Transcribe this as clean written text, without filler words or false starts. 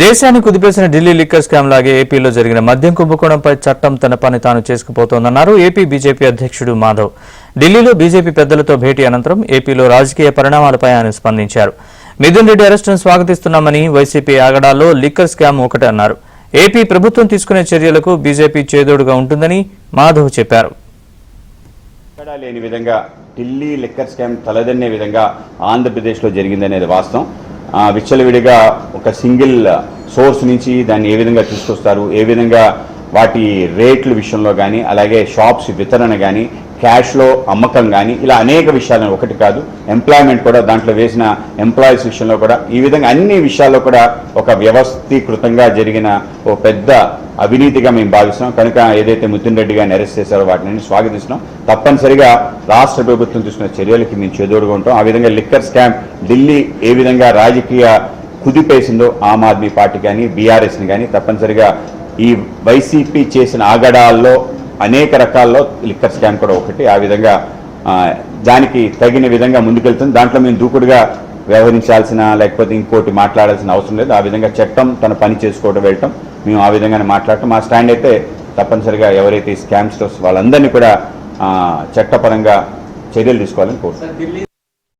దేశాన్ని కుదిపేసిన Delhi liquor scam లాగే ఏపీలో జరిగిన మద్యం కుంభకోణంపై చట్టం తన పని తాను చేసుకుపోతోందన్నారు ఏపీ బీజేపీ అధ్యక్షుడు మాధవ్. ఢిల్లీలో బీజేపీ పెద్దలతో భేటీ అనంతరం ఏపీలో రాజకీయ పరిణామాలపై ఆయన స్పందించారు. మిథున్ రెడ్డి అరెస్టును స్వాగతిస్తున్నామని, వైసీపీ ఆగడాల్లో లిక్కర్ స్కామ్ ఒకటే అన్నారు. ఏపీ ప్రభుత్వం తీసుకునే చర్యలకు బీజేపీ చేదోడుగా ఉంటుందని మాధవ్ చెప్పారు. లేని విధంగా ఢిల్లీ లిక్కర్ స్కామ్ తలదన్నే విధంగా ఆంధ్రప్రదేశ్లో జరిగిందనేది వాస్తవం. విచ్చలవిడిగా ఒక సింగిల్ సోర్స్ నుంచి దాన్ని ఏ విధంగా తీసుకొస్తారు, ఏ విధంగా వాటి రేట్ల విషయంలో కానీ, అలాగే షాప్స్ వితరణ కానీ, క్యాష్లో అమ్మకం కానీ, ఇలా అనేక విషయాలను ఒకటి కాదు, ఎంప్లాయ్మెంట్ కూడా దాంట్లో వేసిన ఎంప్లాయీస్ విషయంలో కూడా ఈ విధంగా అన్ని విషయాల్లో కూడా ఒక వ్యవస్థీకృతంగా జరిగిన ఓ పెద్ద అవినీతిగా మేము భావిస్తున్నాం. కనుక ఏదైతే మిథున్ రెడ్డి గారిని అరెస్ట్ చేశారో వాటిని స్వాగతిస్తున్నాం. తప్పనిసరిగా రాష్ట్ర ప్రభుత్వం తీసుకున్న చర్యలకి మేము చేదోడుగా ఉంటాం. ఆ విధంగా లిక్కర్ స్కామ్ ఢిల్లీ ఏ విధంగా రాజకీయ కుదిపేసిందో ఆమ్ ఆద్మీ పార్టీ కానీ, బీఆర్ఎస్ని కానీ, తప్పనిసరిగా ఈ వైసీపీ చేసిన ఆగడాల్లో అనేక రకాల్లో లిక్కర్ స్కామ్ కూడా ఒకటి. ఆ విధంగా దానికి తగిన విధంగా ముందుకెళ్తుంది. దాంట్లో మేము దూకుడుగా వ్యవహరించాల్సిన లేకపోతే ఇంకోటి మాట్లాడాల్సిన అవసరం లేదు. ఆ విధంగా చట్టం తన పని చేసుకోవడం వెళ్ళటం, మేము ఆ విధంగానే మాట్లాడటం. మా స్టాండ్ అయితే తప్పనిసరిగా ఎవరైతే ఈ స్కామ్స్టర్స్ వాళ్ళందరినీ కూడా చట్టపరంగా చర్యలు తీసుకోవాలని కోరుతున్నాం.